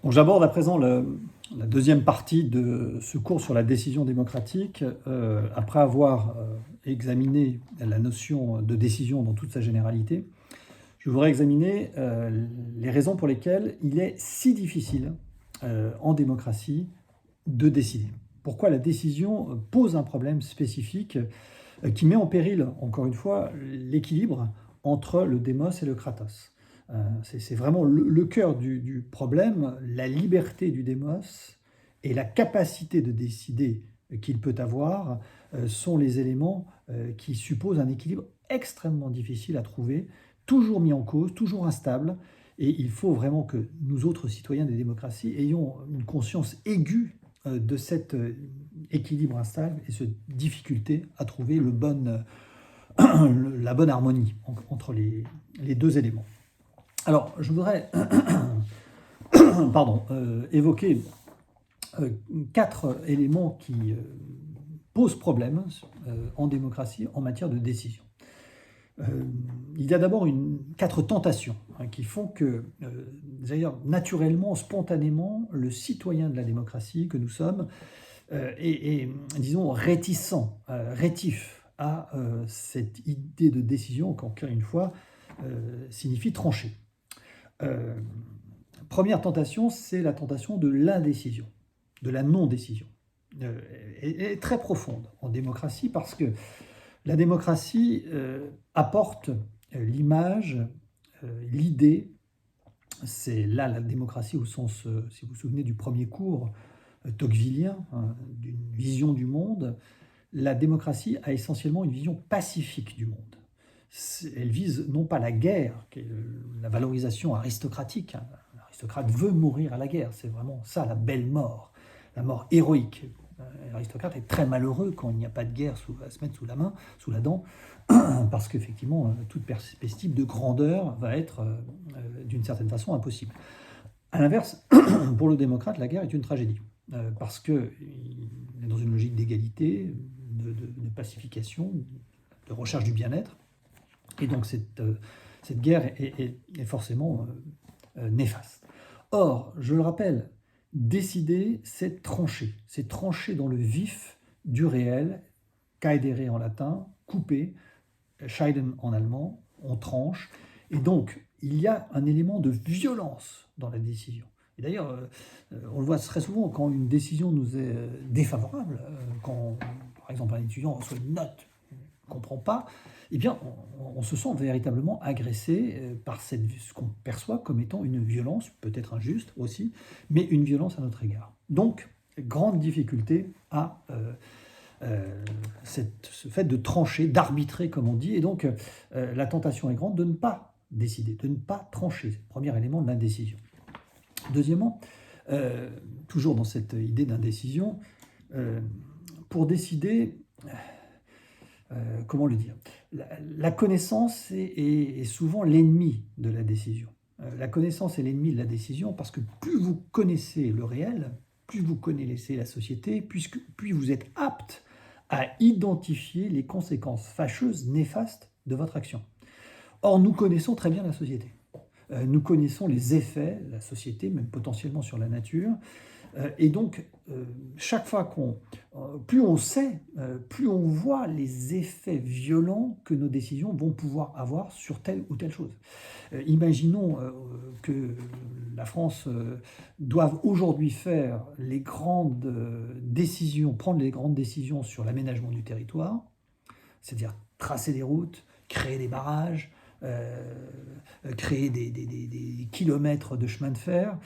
Donc j'aborde à présent la deuxième partie de ce cours sur la décision démocratique, après avoir examiné la notion de décision dans toute sa généralité. Je voudrais examiner les raisons pour lesquelles il est si difficile en démocratie de décider. Pourquoi la décision pose un problème spécifique qui met en péril, encore une fois, l'équilibre entre le démos et le kratos. C'est vraiment le cœur du problème, la liberté du démos et la capacité de décider qu'il peut avoir sont les éléments qui supposent un équilibre extrêmement difficile à trouver, toujours mis en cause, toujours instable. Et il faut vraiment que nous autres citoyens des démocraties ayons une conscience aiguë de cet équilibre instable et cette difficulté à trouver la bonne harmonie entre les deux éléments. Alors, je voudrais évoquer 4 éléments qui posent problème en démocratie en matière de décision. Il y a d'abord 4 tentations qui font que, d'ailleurs, naturellement, spontanément, le citoyen de la démocratie que nous sommes est disons, rétif à cette idée de décision qui, encore une fois, signifie trancher. Première tentation, c'est la tentation de l'indécision, de la non-décision. Elle est très profonde en démocratie parce que la démocratie apporte l'image, l'idée, c'est là la démocratie au sens, si vous vous souvenez du premier cours tocquevillien, d'une vision du monde. La démocratie a essentiellement une vision pacifique du monde. Elle vise non pas la guerre, qui est la valorisation aristocratique. L'aristocrate veut mourir à la guerre, c'est vraiment ça, la belle mort, la mort héroïque. L'aristocrate est très malheureux quand il n'y a pas de guerre à se mettre sous la dent, parce qu'effectivement, toute perspective de grandeur va être, d'une certaine façon, impossible. À l'inverse, pour le démocrate, la guerre est une tragédie, parce qu'il est dans une logique d'égalité, de pacification, de recherche du bien-être. Et donc cette guerre est forcément néfaste. Or, je le rappelle, décider, c'est trancher dans le vif du réel, caedere en latin, couper, scheiden en allemand, on tranche. Et donc, il y a un élément de violence dans la décision. Et d'ailleurs, on le voit très souvent quand une décision nous est défavorable, quand, par exemple, un étudiant reçoit une note qu'on ne comprend pas, eh bien, on se sent véritablement agressé par ce qu'on perçoit comme étant une violence, peut-être injuste aussi, mais une violence à notre égard. Donc, grande difficulté à ce fait de trancher, d'arbitrer, comme on dit, et donc la tentation est grande de ne pas décider, de ne pas trancher. C'est le premier élément de l'indécision. Deuxièmement, toujours dans cette idée d'indécision, pour décider... comment le dire ? La connaissance est souvent l'ennemi de la décision. La connaissance est l'ennemi de la décision parce que plus vous connaissez le réel, plus vous connaissez la société, plus vous êtes apte à identifier les conséquences fâcheuses, néfastes de votre action. Or, nous connaissons très bien la société. Nous connaissons les effets de la société, même potentiellement sur la nature. Et donc, chaque fois plus on sait, plus on voit les effets violents que nos décisions vont pouvoir avoir sur telle ou telle chose. Imaginons que la France doive aujourd'hui faire les grandes décisions, prendre les grandes décisions sur l'aménagement du territoire, c'est-à-dire tracer des routes, créer des barrages, créer des kilomètres de chemin de fer.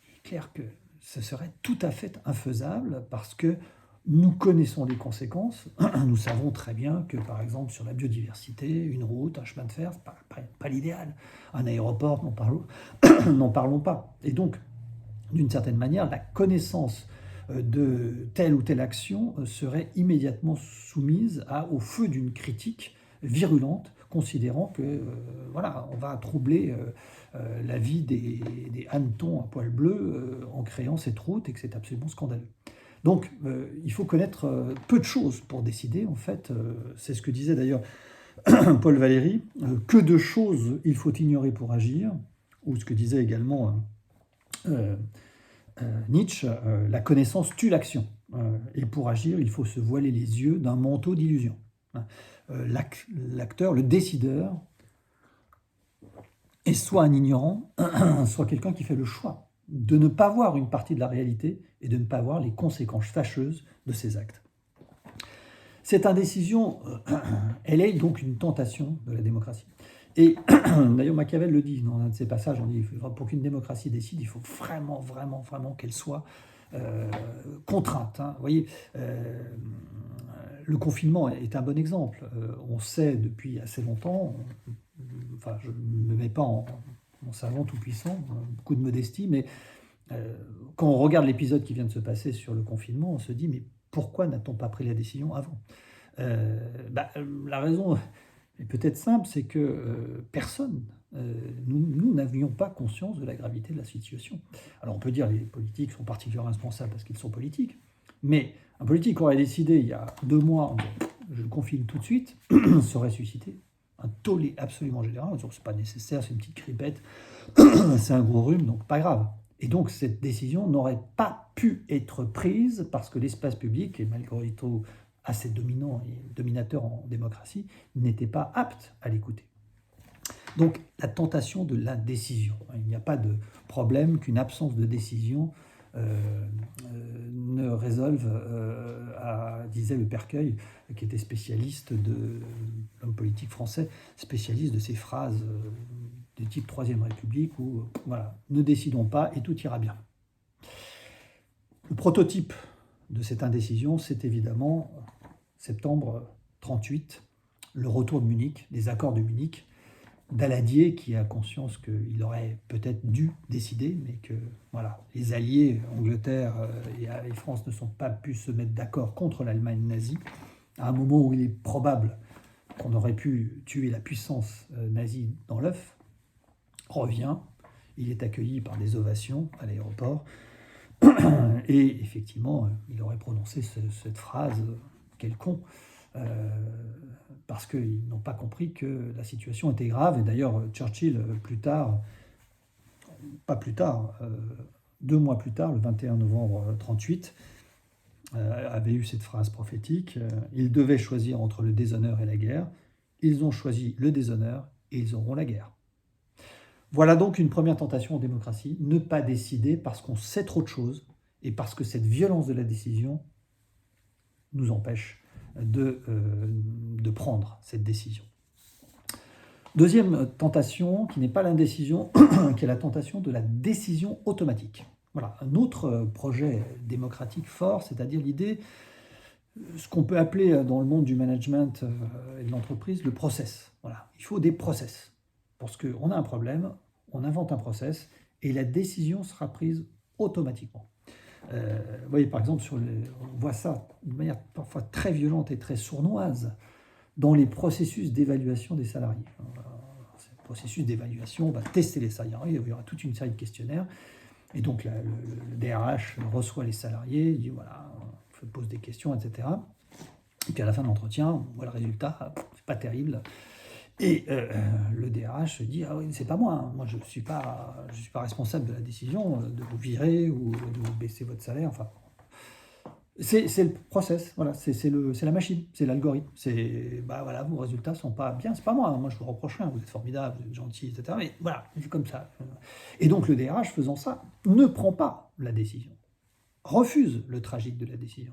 Il est clair que ce serait tout à fait infaisable parce que nous connaissons les conséquences. Nous savons très bien que, par exemple, sur la biodiversité, une route, un chemin de fer, ce n'est pas l'idéal. Un aéroport, n'en parlons pas. Et donc, d'une certaine manière, la connaissance de telle ou telle action serait immédiatement soumise au feu d'une critique virulente, considérant que on va troubler la vie des hannetons à poil bleu en créant cette route et que c'est absolument scandaleux. Donc, il faut connaître peu de choses pour décider. En fait, c'est ce que disait d'ailleurs Paul Valéry, que de choses il faut ignorer pour agir, ou ce que disait également Nietzsche, la connaissance tue l'action. Et pour agir, il faut se voiler les yeux d'un manteau d'illusion. L'acteur, le décideur, est soit un ignorant, soit quelqu'un qui fait le choix de ne pas voir une partie de la réalité et de ne pas voir les conséquences fâcheuses de ses actes. Cette indécision, elle est donc une tentation de la démocratie. Et d'ailleurs, Machiavel le dit dans un de ses passages, on dit pour qu'une démocratie décide, il faut vraiment, vraiment, vraiment qu'elle soit contrainte. Vous voyez, le confinement est un bon exemple. On sait depuis assez longtemps, enfin, je ne me mets pas en savant tout-puissant, beaucoup de modestie, mais quand on regarde l'épisode qui vient de se passer sur le confinement, on se dit, mais pourquoi n'a-t-on pas pris la décision avant ? La raison est peut-être simple, c'est que personne, nous n'avions pas conscience de la gravité de la situation. Alors on peut dire que les politiques sont particulièrement responsables parce qu'ils sont politiques, mais un politique aurait décidé il y a 2 mois, je le confine tout de suite, ça aurait suscité un tollé absolument général. C'est pas nécessaire, c'est une petite grippette, c'est un gros rhume, donc pas grave. Et donc cette décision n'aurait pas pu être prise parce que l'espace public, et malgré tout assez dominant et dominateur en démocratie, n'était pas apte à l'écouter. Donc la tentation de l'indécision. Il n'y a pas de problème qu'une absence de décision ne résolve, disait le Percueil, qui était spécialiste de l'homme politique français, spécialiste de ces phrases du type Troisième République où voilà, ne décidons pas et tout ira bien. Le prototype de cette indécision, c'est évidemment septembre 1938, le retour de Munich, des accords de Munich, Daladier qui a conscience qu'il aurait peut-être dû décider, mais que voilà, les alliés, Angleterre et France, ne sont pas pu se mettre d'accord contre l'Allemagne nazie, à un moment où il est probable qu'on aurait pu tuer la puissance nazie dans l'œuf, revient, il est accueilli par des ovations à l'aéroport, et effectivement, il aurait prononcé cette phrase « quel con !» parce qu'ils n'ont pas compris que la situation était grave. Et d'ailleurs, Churchill, pas plus tard, 2 mois plus tard, le 21 novembre 1938, avait eu cette phrase prophétique. Ils devaient choisir entre le déshonneur et la guerre. Ils ont choisi le déshonneur et ils auront la guerre. Voilà donc une première tentation en démocratie, ne pas décider parce qu'on sait trop de choses et parce que cette violence de la décision nous empêche de prendre cette décision. Deuxième tentation, qui n'est pas l'indécision, qui est la tentation de la décision automatique. Voilà, un autre projet démocratique fort, c'est-à-dire l'idée, ce qu'on peut appeler dans le monde du management et de l'entreprise, le process. Voilà, il faut des process. Parce qu'on a un problème, on invente un process et la décision sera prise automatiquement. Vous voyez, par exemple, on voit ça de manière parfois très violente et très sournoise dans les processus d'évaluation des salariés. Ces processus d'évaluation, on va tester les salariés, il y aura toute une série de questionnaires, et donc le DRH reçoit les salariés, il dit voilà, on pose des questions, etc. Et puis à la fin de l'entretien, on voit le résultat, c'est pas terrible. Et le DRH se dit « Ah oui, c'est pas moi, hein. Moi je suis pas responsable de la décision de vous virer ou de vous baisser votre salaire. » Enfin, c'est le process, voilà, c'est la machine, c'est l'algorithme. Voilà, vos résultats sont pas bien, c'est pas moi, hein. Moi je vous reproche rien, vous êtes formidable, vous êtes gentil, etc. Mais voilà, c'est comme ça. Et donc le DRH, faisant ça, ne prend pas la décision, refuse le tragique de la décision.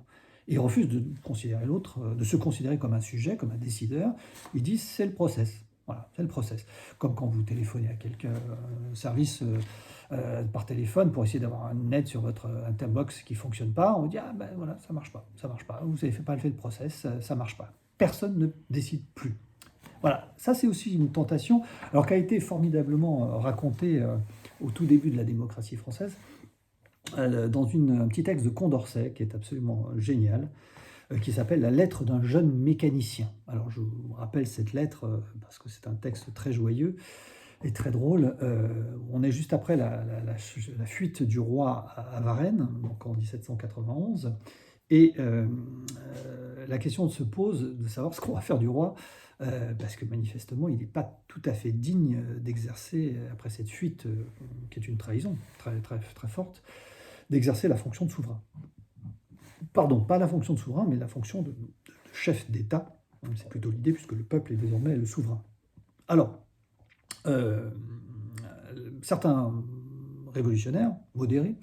Et refuse de considérer l'autre, de se considérer comme un sujet, comme un décideur. Il dit c'est le process. Voilà, c'est le process. Comme quand vous téléphonez à quelqu'un, service par téléphone pour essayer d'avoir une aide sur votre Interbox qui ne fonctionne pas, on vous dit ah ben voilà, ça marche pas. Vous n'avez pas fait le process, ça marche pas. Personne ne décide plus. Voilà, ça c'est aussi une tentation, alors qui a été formidablement racontée au tout début de la démocratie française. Dans un petit texte de Condorcet qui est absolument génial, qui s'appelle « La lettre d'un jeune mécanicien ». Alors je vous rappelle cette lettre parce que c'est un texte très joyeux et très drôle. On est juste après la fuite du roi à Varennes, donc en 1791, et la question se pose de savoir ce qu'on va faire du roi, parce que manifestement, il n'est pas tout à fait digne d'exercer, après cette fuite, qui est une trahison très, très, très forte, d'exercer la fonction de souverain. Pardon, pas la fonction de souverain, mais la fonction de chef d'État. C'est plutôt l'idée, puisque le peuple est désormais le souverain. Alors, euh, certains révolutionnaires modérés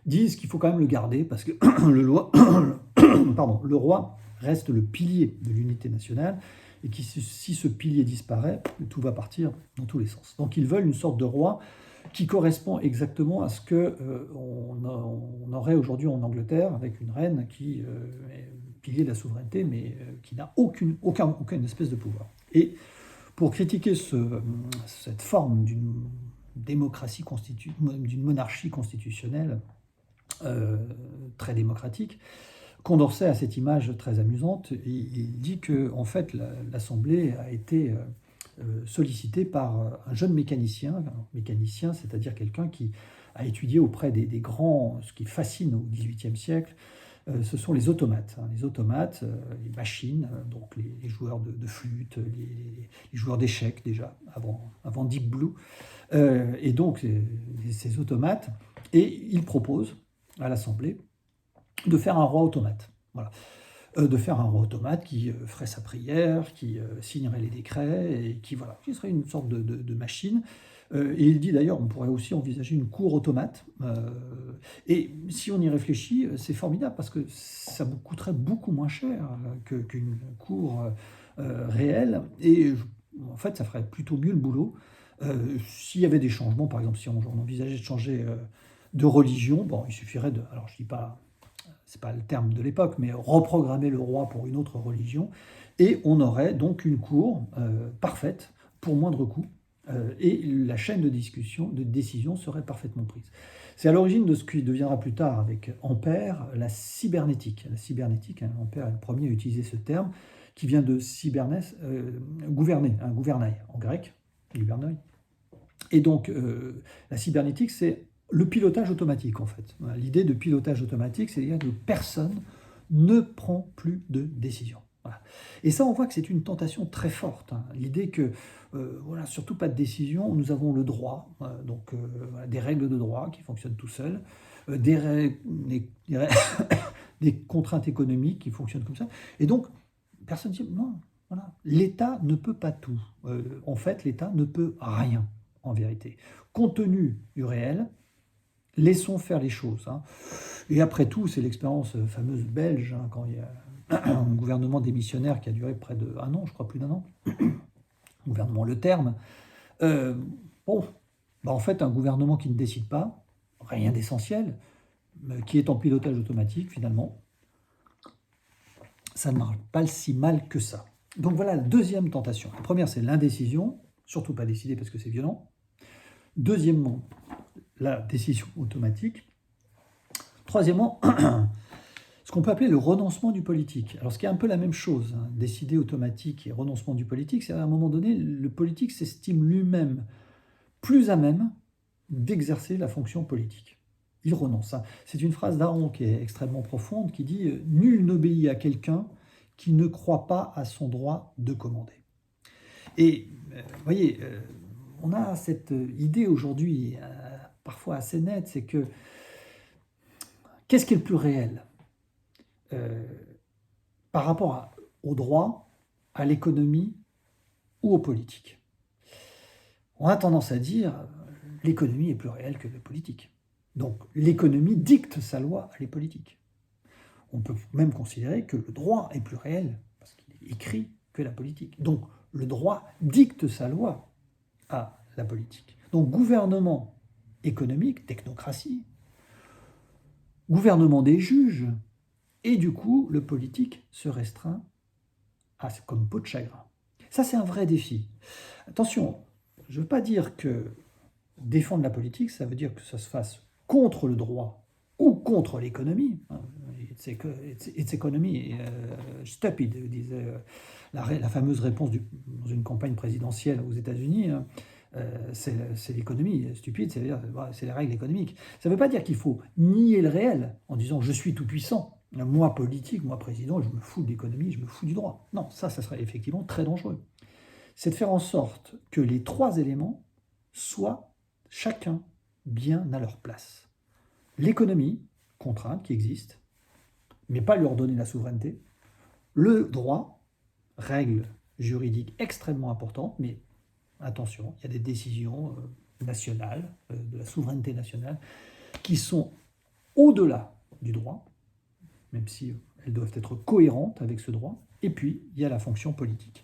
disent qu'il faut quand même le garder, parce que le roi reste le pilier de l'unité nationale, et que si ce pilier disparaît, tout va partir dans tous les sens. Donc ils veulent une sorte de roi qui correspond exactement à ce qu'on aurait aujourd'hui en Angleterre, avec une reine qui est pilier de la souveraineté, mais qui n'a aucune espèce de pouvoir. Et pour critiquer cette forme d'une d'une monarchie constitutionnelle très démocratique, Condorcet a cette image très amusante. Il dit que en fait, l'Assemblée a été sollicitée par un jeune mécanicien, c'est-à-dire quelqu'un qui a étudié auprès des grands, ce qui fascine au XVIIIe siècle, ce sont les automates. Les automates, les machines, donc les joueurs de flûte, les joueurs d'échecs déjà, avant Deep Blue, et donc ces automates, et il propose à l'Assemblée de faire un roi automate. Voilà. De faire un roi automate qui ferait sa prière, qui signerait les décrets, et qui serait une sorte de machine. Et il dit d'ailleurs, on pourrait aussi envisager une cour automate. Et si on y réfléchit, c'est formidable, parce que ça coûterait beaucoup moins cher qu'une cour réelle. Et en fait, ça ferait plutôt mieux le boulot. S'il y avait des changements, par exemple, si on envisageait de changer de religion, bon, il suffirait de... Alors, je ne dis pas... C'est pas le terme de l'époque, mais reprogrammer le roi pour une autre religion, et on aurait donc une cour parfaite pour moindre coût, et la chaîne de décision serait parfaitement prise. C'est à l'origine de ce qui deviendra plus tard avec Ampère la cybernétique. La cybernétique, Ampère est le premier à utiliser ce terme, qui vient de cybernès, gouverner, gouvernail en grec, gouvernail. Et donc la cybernétique, c'est le pilotage automatique, en fait. L'idée de pilotage automatique, c'est-à-dire que personne ne prend plus de décision. Voilà. Et ça, on voit que c'est une tentation très forte. L'idée que, surtout pas de décision, nous avons le droit, des règles de droit qui fonctionnent tout seuls, des contraintes économiques qui fonctionnent comme ça. Et donc, personne ne dit non, voilà. L'État ne peut pas tout. En fait, l'État ne peut rien, en vérité. Compte tenu du réel, laissons faire les choses. Et après tout, c'est l'expérience fameuse belge, quand il y a un gouvernement démissionnaire qui a duré près d'1 an, je crois plus d'1 an, gouvernement Le Terme. En fait, un gouvernement qui ne décide pas, rien d'essentiel, qui est en pilotage automatique, finalement, ça ne marche pas si mal que ça. Donc voilà la deuxième tentation. La première, c'est l'indécision, surtout pas décider parce que c'est violent. Deuxièmement, la décision automatique. Troisièmement, ce qu'on peut appeler le renoncement du politique. Alors, ce qui est un peu la même chose, décider automatique et renoncement du politique, c'est à un moment donné, le politique s'estime lui-même plus à même d'exercer la fonction politique. Il renonce. C'est une phrase d'Aron qui est extrêmement profonde, qui dit « Nul n'obéit à quelqu'un qui ne croit pas à son droit de commander ». Et, vous voyez, on a cette idée aujourd'hui, parfois assez nette, c'est que qu'est-ce qui est le plus réel par rapport au droit, à l'économie ou aux politiques? On a tendance à dire l'économie est plus réelle que la politique. Donc l'économie dicte sa loi à les politiques. On peut même considérer que le droit est plus réel, parce qu'il est écrit, que la politique. Donc le droit dicte sa loi à la politique. Donc gouvernement économique, technocratie, gouvernement des juges, et du coup, le politique se restreint comme peau de chagrin. Ça, c'est un vrai défi. Attention, je ne veux pas dire que défendre la politique, ça veut dire que ça se fasse contre le droit ou contre l'économie. It's economy, stupid, disait la fameuse réponse dans une campagne présidentielle aux États-Unis. C'est l'économie stupide, c'est les règles économiques. Ça ne veut pas dire qu'il faut nier le réel en disant « je suis tout puissant ». moi politique, moi président, je me fous de l'économie, je me fous du droit. Non, ça serait effectivement très dangereux. C'est de faire en sorte que les trois éléments soient chacun bien à leur place. L'économie, contrainte qui existe, mais pas leur donner la souveraineté. Le droit, règle juridique extrêmement importante, mais attention, il y a des décisions nationales, de la souveraineté nationale, qui sont au-delà du droit, même si elles doivent être cohérentes avec ce droit. Et puis, il y a la fonction politique.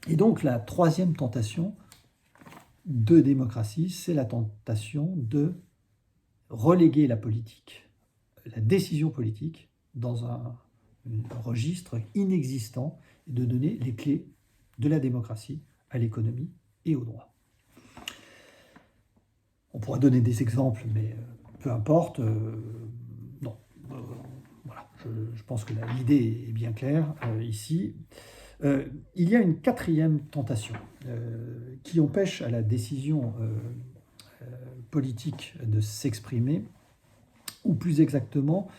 Et donc, la troisième tentation de démocratie, c'est la tentation de reléguer la politique, la décision politique, dans un registre inexistant et de donner les clés de la démocratie à l'économie et au droit. On pourra donner des exemples, mais peu importe. Non. Voilà, je pense que l'idée est bien claire ici. Il y a une quatrième tentation qui empêche à la décision politique de s'exprimer, ou plus exactement,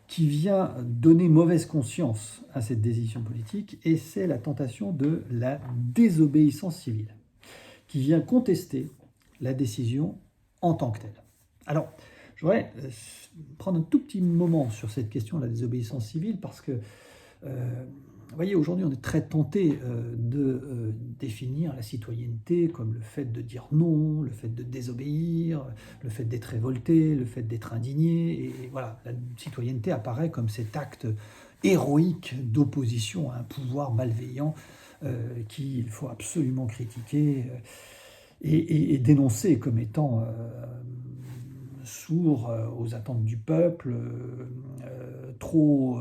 qui vient donner mauvaise conscience à cette décision politique, et c'est la tentation de la désobéissance civile, qui vient contester la décision en tant que telle. Alors, je voudrais prendre un tout petit moment sur cette question de la désobéissance civile, parce que vous voyez, aujourd'hui, on est très tenté de définir la citoyenneté comme le fait de dire non, le fait de désobéir, le fait d'être révolté, le fait d'être indigné. Et voilà, la citoyenneté apparaît comme cet acte héroïque d'opposition à un pouvoir malveillant qu'il faut absolument critiquer et dénoncer comme étant sourd aux attentes du peuple, trop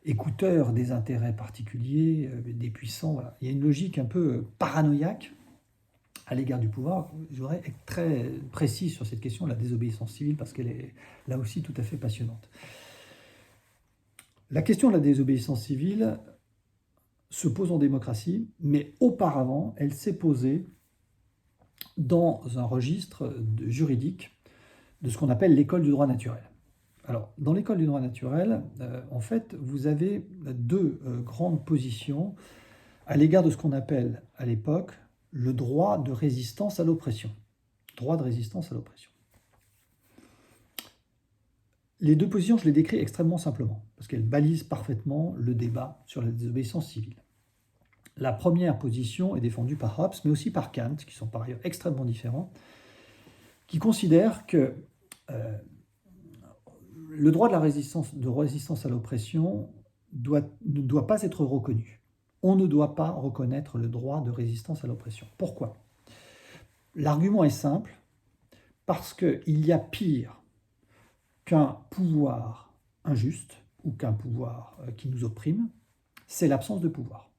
écouteur des intérêts particuliers, des puissants. Voilà. Il y a une logique un peu paranoïaque à l'égard du pouvoir. Je voudrais être très précis sur cette question de la désobéissance civile, parce qu'elle est là aussi tout à fait passionnante. La question de la désobéissance civile se pose en démocratie, mais auparavant, elle s'est posée dans un registre juridique de ce qu'on appelle l'école du droit naturel. Alors, dans l'école du droit naturel, en fait, vous avez deux grandes positions à l'égard de ce qu'on appelle à l'époque le droit de résistance à l'oppression. Droit de résistance à l'oppression. Les deux positions, je les décris extrêmement simplement, parce qu'elles balisent parfaitement le débat sur la désobéissance civile. La première position est défendue par Hobbes, mais aussi par Kant, qui sont par ailleurs extrêmement différents, qui considèrent que le droit de résistance à l'oppression ne doit pas être reconnu. On ne doit pas reconnaître le droit de résistance à l'oppression. Pourquoi ? L'argument est simple, parce qu'il y a pire qu'un pouvoir injuste ou qu'un pouvoir qui nous opprime, c'est l'absence de pouvoir.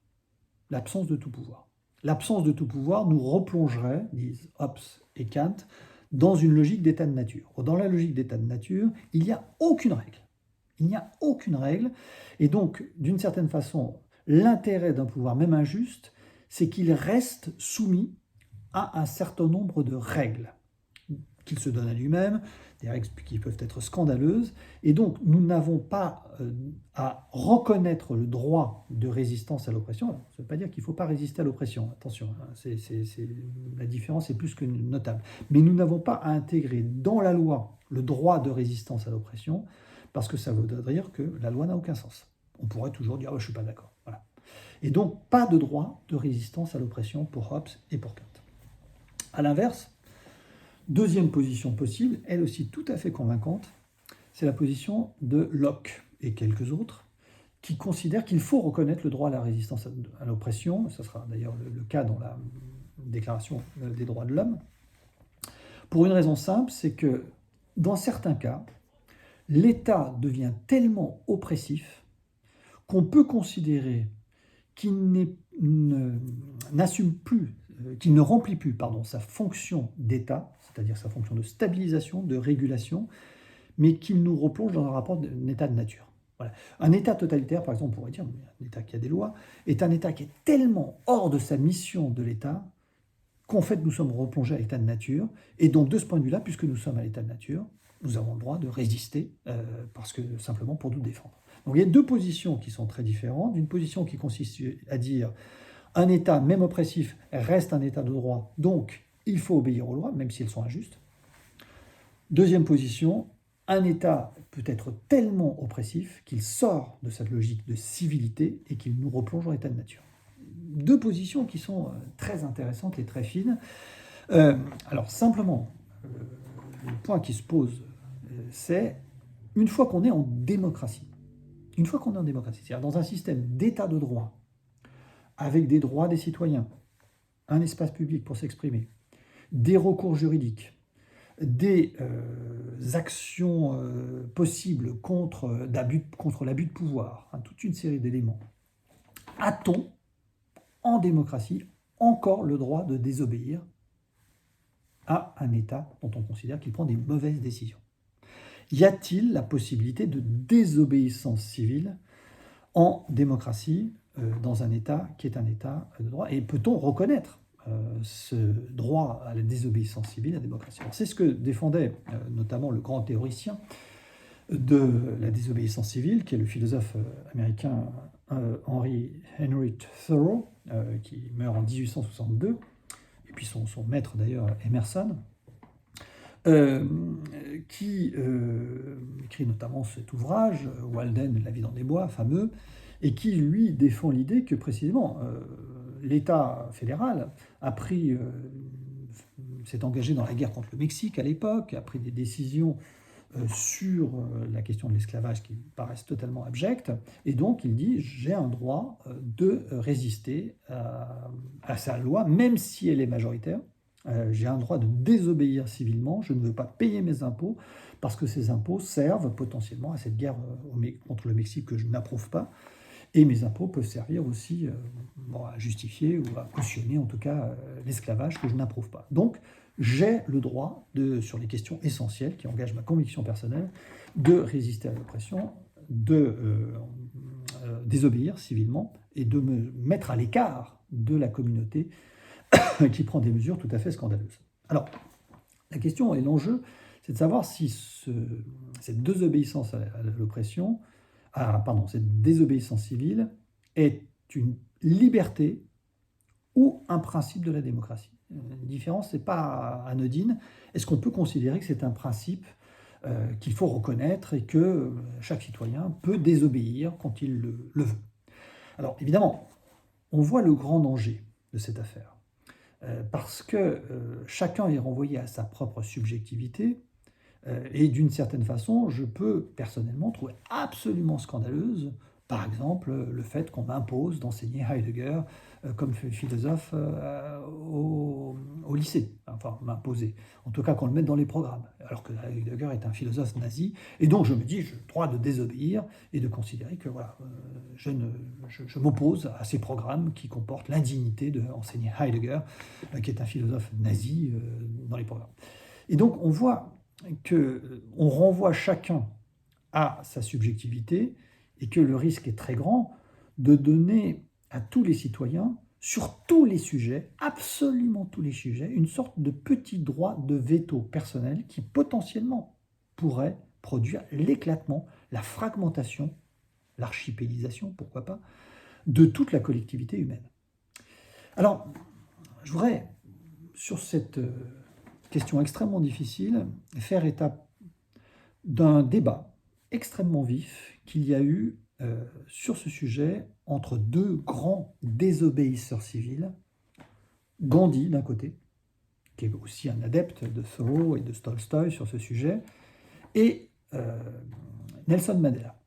L'absence de tout pouvoir. L'absence de tout pouvoir nous replongerait, disent Hobbes et Kant, dans une logique d'état de nature. Dans la logique d'état de nature, il n'y a aucune règle. Il n'y a aucune règle. Et donc, d'une certaine façon, l'intérêt d'un pouvoir, même injuste, c'est qu'il reste soumis à un certain nombre de règles qu'il se donne à lui-même, des règles qui peuvent être scandaleuses. Et donc, nous n'avons pas à reconnaître le droit de résistance à l'oppression. Alors, ça ne veut pas dire qu'il ne faut pas résister à l'oppression. Attention, la différence est plus que notable. Mais nous n'avons pas à intégrer dans la loi le droit de résistance à l'oppression, parce que ça voudrait dire que la loi n'a aucun sens. On pourrait toujours dire oh, « je ne suis pas d'accord ». Voilà. Et donc, pas de droit de résistance à l'oppression pour Hobbes et pour Kant. À l'inverse, deuxième position possible, elle aussi tout à fait convaincante, c'est la position de Locke et quelques autres, qui considèrent qu'il faut reconnaître le droit à la résistance à l'oppression. Ce sera d'ailleurs le cas dans la Déclaration des droits de l'homme. Pour une raison simple, c'est que dans certains cas, l'État devient tellement oppressif qu'on peut considérer qu'il n'assume plus, qu'il ne remplit plus sa fonction d'État, c'est-à-dire sa fonction de stabilisation, de régulation, mais qu'il nous replonge dans un rapport d'un état de nature. Voilà. Un État totalitaire, par exemple, on pourrait dire, un État qui a des lois, est un État qui est tellement hors de sa mission de l'État qu'en fait nous sommes replongés à l'état de nature, et donc de ce point de vue-là, puisque nous sommes à l'état de nature, nous avons le droit de résister, parce que simplement pour nous défendre. Donc il y a deux positions qui sont très différentes. Une position qui consiste à dire un État, même oppressif, reste un État de droit, donc il faut obéir aux lois, même si elles sont injustes. Deuxième position, un État peut être tellement oppressif qu'il sort de cette logique de civilité et qu'il nous replonge dans l'état de nature. Deux positions qui sont très intéressantes et très fines. Alors simplement, le point qui se pose, c'est une fois qu'on est en démocratie, c'est-à-dire dans un système d'état de droit, avec des droits des citoyens, un espace public pour s'exprimer, des recours juridiques, des actions possibles contre l'abus de pouvoir, toute une série d'éléments. A-t-on, en démocratie, encore le droit de désobéir à un État dont on considère qu'il prend des mauvaises décisions? Y a-t-il la possibilité de désobéissance civile en démocratie dans un État qui est un État de droit? Et peut-on reconnaître ce droit à la désobéissance civile à la démocratie? C'est ce que défendait notamment le grand théoricien de la désobéissance civile, qui est le philosophe américain Henry Thoreau, qui meurt en 1862, et puis son maître d'ailleurs, Emerson, qui écrit notamment cet ouvrage, Walden, La vie dans les bois, fameux, et qui, lui, défend l'idée que précisément l'État fédéral s'est engagé dans la guerre contre le Mexique à l'époque, a pris des décisions sur la question de l'esclavage qui paraissent totalement abjectes, et donc il dit j'ai un droit de résister à sa loi, même si elle est majoritaire. J'ai un droit de désobéir civilement, je ne veux pas payer mes impôts, parce que ces impôts servent potentiellement à cette guerre contre le Mexique que je n'approuve pas, et mes impôts peuvent servir aussi à justifier ou à cautionner en tout cas l'esclavage que je n'approuve pas. Donc j'ai le droit, sur les questions essentielles qui engagent ma conviction personnelle, de résister à l'oppression, de désobéir civilement et de me mettre à l'écart de la communauté qui prend des mesures tout à fait scandaleuses. Alors, la question et l'enjeu, c'est de savoir si cette désobéissance à l'oppression, cette désobéissance civile est une liberté ou un principe de la démocratie. La différence n'est pas anodine. Est-ce qu'on peut considérer que c'est un principe qu'il faut reconnaître et que chaque citoyen peut désobéir quand il le veut? Alors évidemment, on voit le grand danger de cette affaire. Parce que chacun est renvoyé à sa propre subjectivité, et d'une certaine façon, je peux personnellement trouver absolument scandaleuse, par exemple, le fait qu'on m'impose d'enseigner Heidegger comme philosophe au lycée, enfin m'imposer, en tout cas qu'on le mette dans les programmes, alors que Heidegger est un philosophe nazi, et donc je me dis, j'ai le droit de désobéir et de considérer que voilà, je m'oppose à ces programmes qui comportent l'indignité d'enseigner Heidegger, qui est un philosophe nazi, dans les programmes. Et donc on voit qu'on renvoie chacun à sa subjectivité et que le risque est très grand de donner à tous les citoyens, sur tous les sujets, absolument tous les sujets, une sorte de petit droit de veto personnel qui potentiellement pourrait produire l'éclatement, la fragmentation, l'archipélisation, pourquoi pas, de toute la collectivité humaine. Alors, je voudrais, sur cette question extrêmement difficile, faire état d'un débat extrêmement vif qu'il y a eu sur ce sujet entre deux grands désobéisseurs civils, Gandhi d'un côté, qui est aussi un adepte de Thoreau et de Tolstoï sur ce sujet, et Nelson Mandela.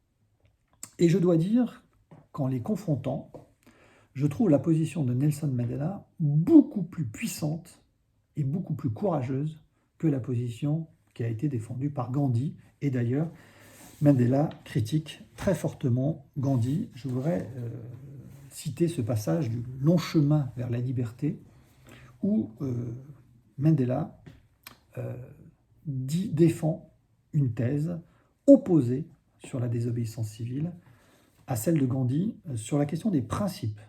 Et je dois dire qu'en les confrontant, je trouve la position de Nelson Mandela beaucoup plus puissante et beaucoup plus courageuse que la position qui a été défendue par Gandhi. Et d'ailleurs, Mandela critique très fortement Gandhi. Je voudrais citer ce passage du Long chemin vers la liberté, où Mandela défend une thèse opposée sur la désobéissance civile à celle de Gandhi sur la question des principes.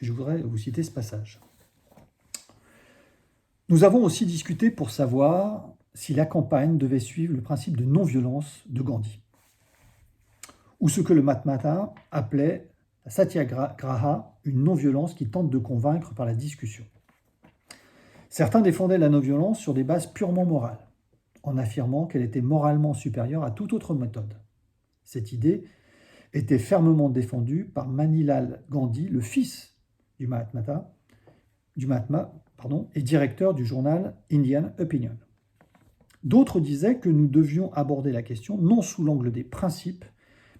Je voudrais vous citer ce passage. Nous avons aussi discuté pour savoir si la campagne devait suivre le principe de non-violence de Gandhi, ou ce que le Mahatma appelait la satyagraha, une non-violence qui tente de convaincre par la discussion. Certains défendaient la non-violence sur des bases purement morales, en affirmant qu'elle était moralement supérieure à toute autre méthode. Cette idée était fermement défendue par Manilal Gandhi, le fils du Mahatma, et directeur du journal Indian Opinion. D'autres disaient que nous devions aborder la question non sous l'angle des principes,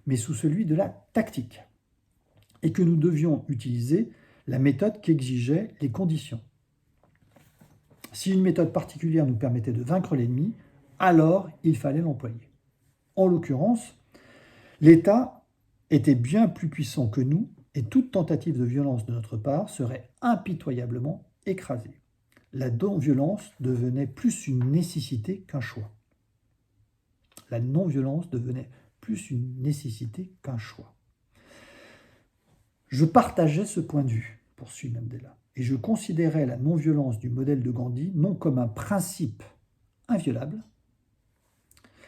mais sous celui de la tactique, et que nous devions utiliser la méthode qu'exigeaient les conditions. Si une méthode particulière nous permettait de vaincre l'ennemi, alors il fallait l'employer. En l'occurrence, l'État était bien plus puissant que nous et toute tentative de violence de notre part serait impitoyablement écrasée. La non-violence devenait plus une nécessité qu'un choix. La non-violence devenait plus une nécessité qu'un choix. Je partageais ce point de vue, poursuit Mandela, et je considérais la non-violence du modèle de Gandhi non comme un principe inviolable,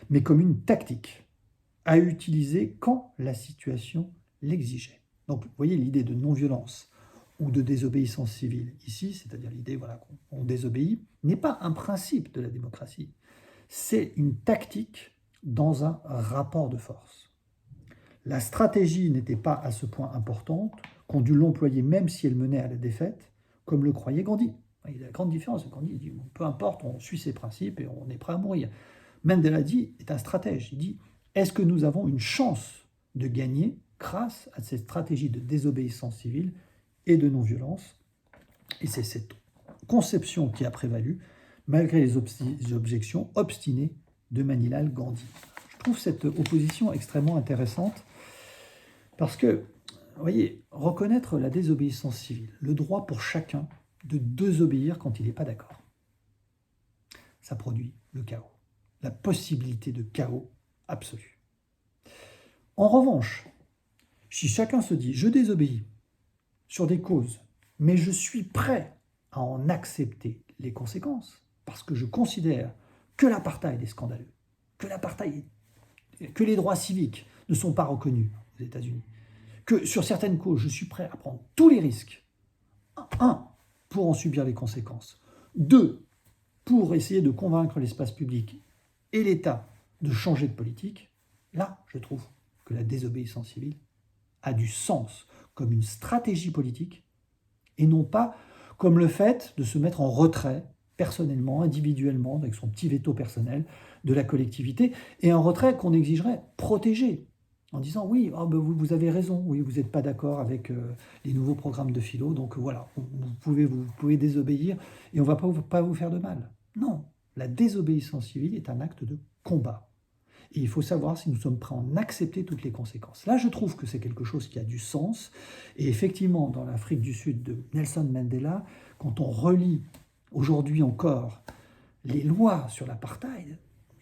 mais comme une tactique à utiliser quand la situation l'exigeait. Donc, vous voyez l'idée de non-violence ou de désobéissance civile ici, c'est-à-dire l'idée qu'on désobéit, n'est pas un principe de la démocratie, c'est une tactique dans un rapport de force. La stratégie n'était pas à ce point importante qu'on dut l'employer même si elle menait à la défaite, comme le croyait Gandhi. Il y a la grande différence. Gandhi dit peu importe, on suit ses principes et on est prêt à mourir. Mandela dit est un stratège. Il dit est-ce que nous avons une chance de gagner grâce à cette stratégie de désobéissance civile et de non-violence? Et c'est cette conception qui a prévalu malgré les objections obstinées de Manilal Gandhi. Je trouve cette opposition extrêmement intéressante parce que, vous voyez, reconnaître la désobéissance civile, le droit pour chacun de désobéir quand il n'est pas d'accord, ça produit le chaos, la possibilité de chaos absolu. En revanche, si chacun se dit « je désobéis sur des causes, mais je suis prêt à en accepter les conséquences, parce que je considère que l'apartheid est scandaleux, que les droits civiques ne sont pas reconnus aux États-Unis, que sur certaines causes, je suis prêt à prendre tous les risques. 1, pour en subir les conséquences. 2, pour essayer de convaincre l'espace public et l'État de changer de politique. Là, je trouve que la désobéissance civile a du sens comme une stratégie politique et non pas comme le fait de se mettre en retrait personnellement, individuellement, avec son petit veto personnel de la collectivité, et un retrait qu'on exigerait protéger, en disant oui, vous avez raison, oui, vous n'êtes pas d'accord avec les nouveaux programmes de philo, donc voilà, vous pouvez désobéir et on ne va pas vous faire de mal. Non, la désobéissance civile est un acte de combat. Et il faut savoir si nous sommes prêts à en accepter toutes les conséquences. Là, je trouve que c'est quelque chose qui a du sens. Et effectivement, dans l'Afrique du Sud de Nelson Mandela, quand on relit aujourd'hui encore les lois sur l'apartheid,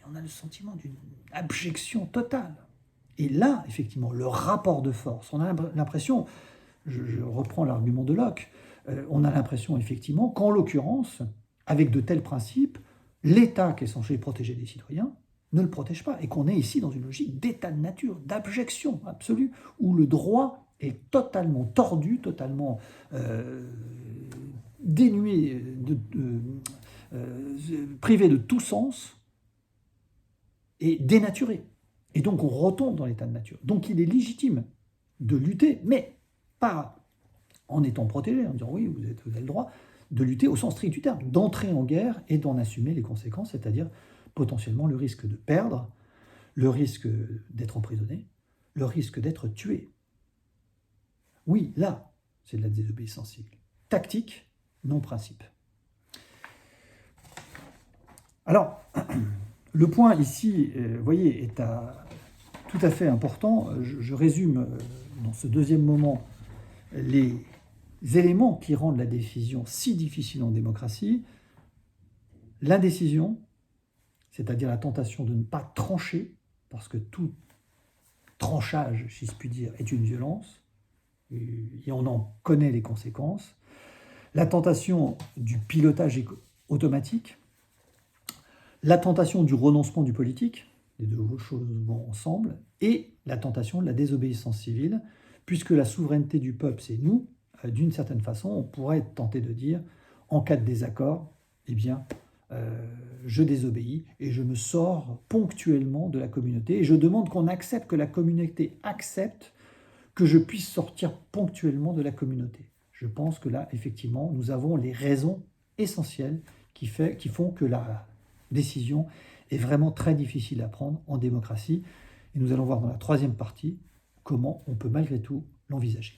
on a le sentiment d'une abjection totale. Et là, effectivement, le rapport de force, on a l'impression, je reprends l'argument de Locke, on a l'impression effectivement qu'en l'occurrence, avec de tels principes, l'État qui est censé protéger les citoyens ne le protège pas, et qu'on est ici dans une logique d'état de nature, d'abjection absolue, où le droit est totalement tordu, totalement dénué, privé de tout sens, et dénaturé. Et donc on retombe dans l'état de nature. Donc il est légitime de lutter, mais pas en étant protégé, en disant oui, vous avez le droit, de lutter au sens strict du terme, d'entrer en guerre et d'en assumer les conséquences, c'est-à-dire potentiellement le risque de perdre, le risque d'être emprisonné, le risque d'être tué. Oui, là, c'est de la désobéissance civile. Tactique, non principe. Alors, le point ici, vous voyez, est tout à fait important. Je résume dans ce deuxième moment les éléments qui rendent la décision si difficile en démocratie. L'indécision, c'est-à-dire la tentation de ne pas trancher, parce que tout tranchage, si je puis dire, est une violence, et on en connaît les conséquences. La tentation du pilotage automatique, La tentation du renoncement du politique, les deux choses vont ensemble, et la tentation de la désobéissance civile, puisque la souveraineté du peuple, c'est nous, d'une certaine façon, on pourrait être tenté de dire, en cas de désaccord, eh bien, je désobéis et je me sors ponctuellement de la communauté et je demande qu'on accepte, que la communauté accepte que je puisse sortir ponctuellement de la communauté. Je pense que là, effectivement, nous avons les raisons essentielles qui font que la décision est vraiment très difficile à prendre en démocratie. Et nous allons voir dans la troisième partie comment on peut malgré tout l'envisager.